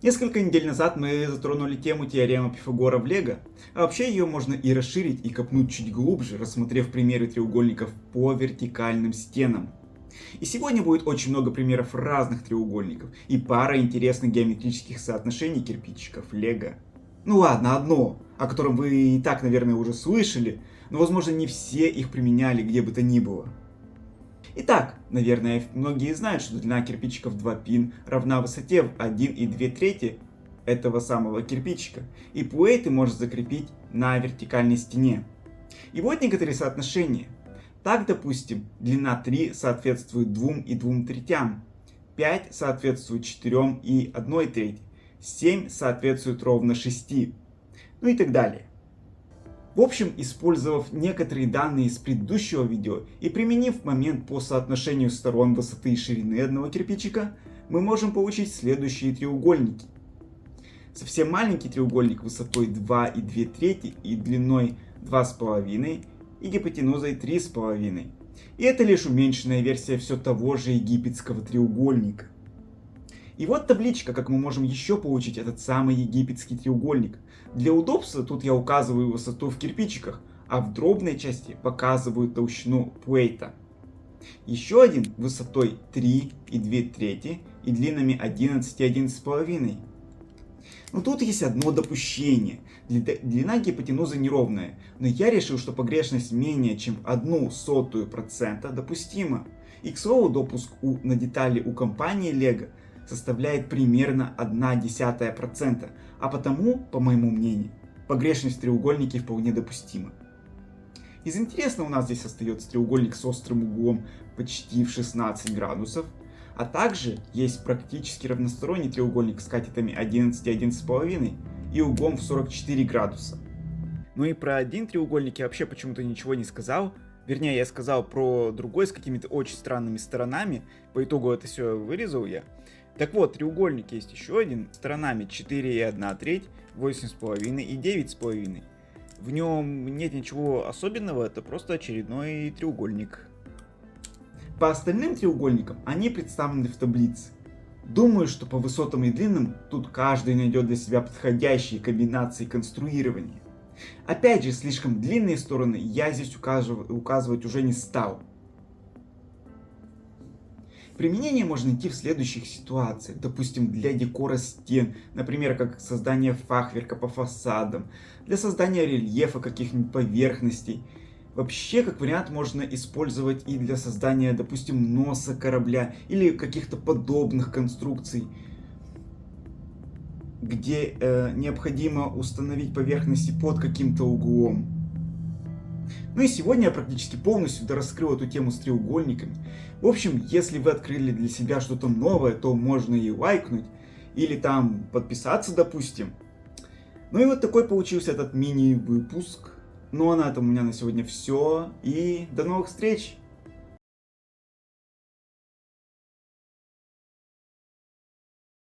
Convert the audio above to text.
Несколько недель назад мы затронули тему теоремы Пифагора в Лего, а вообще ее можно и расширить и копнуть чуть глубже, рассмотрев примеры треугольников по вертикальным стенам. И сегодня будет очень много примеров разных треугольников и пара интересных геометрических соотношений кирпичиков Лего. Ну ладно, одно, о котором вы и так, наверное, уже слышали, но возможно не все их применяли где бы то ни было. Итак, наверное, многие знают, что длина кирпичиков 2 пин равна высоте в 1,2 этого самого кирпичика, и плейты можно закрепить на вертикальной стене. И вот некоторые соотношения. Так, допустим, длина 3 соответствует 2,2, 5 соответствует 4,1, 7 соответствует ровно 6, ну и так далее. В общем, использовав некоторые данные из предыдущего видео и применив момент по соотношению сторон высоты и ширины одного кирпичика, мы можем получить следующие треугольники. Совсем маленький треугольник высотой 2,2 и длиной 2,5 и гипотенузой 3,5. И это лишь уменьшенная версия все того же египетского треугольника. И вот табличка, как мы можем еще получить этот самый египетский треугольник. Для удобства тут я указываю высоту в кирпичиках, а в дробной части показываю толщину плейта. Еще один высотой 3,2 и длинами 11 и 11,5. Но тут есть одно допущение. Длина гипотенузы неровная, но я решил, что погрешность менее чем 0,01% допустима. И к слову, допуск на детали у компании Lego составляет примерно 0,1%, а потому, по моему мнению, погрешность в треугольнике вполне допустима. Из интересного у нас здесь остается треугольник с острым углом почти в 16 градусов, а также есть практически равносторонний треугольник с катетами 11 и 11,5 и углом в 44 градуса. Ну и про один треугольник я вообще почему-то ничего не сказал. Вернее, я сказал про другой с какими-то очень странными сторонами. По итогу это все вырезал я. Так вот, треугольник есть еще один, сторонами 4,1, 8,5 и 9,5. В нем нет ничего особенного, это просто очередной треугольник. По остальным треугольникам они представлены в таблице. Думаю, что по высотам и длинам тут каждый найдет для себя подходящие комбинации конструирования. Опять же, слишком длинные стороны я здесь указывать уже не стал. Применение можно найти в следующих ситуациях, допустим, для декора стен, например, как создание фахверка по фасадам, для создания рельефа каких-нибудь поверхностей. Вообще, как вариант, можно использовать и для создания, допустим, носа корабля или каких-то подобных конструкций, где необходимо установить поверхности под каким-то углом. Ну и сегодня я практически полностью раскрыл эту тему с треугольниками. В общем, если вы открыли для себя что-то новое, то можно и лайкнуть, или там подписаться, допустим. Ну и вот такой получился этот мини-выпуск. Ну а на этом у меня на сегодня все, и до новых встреч!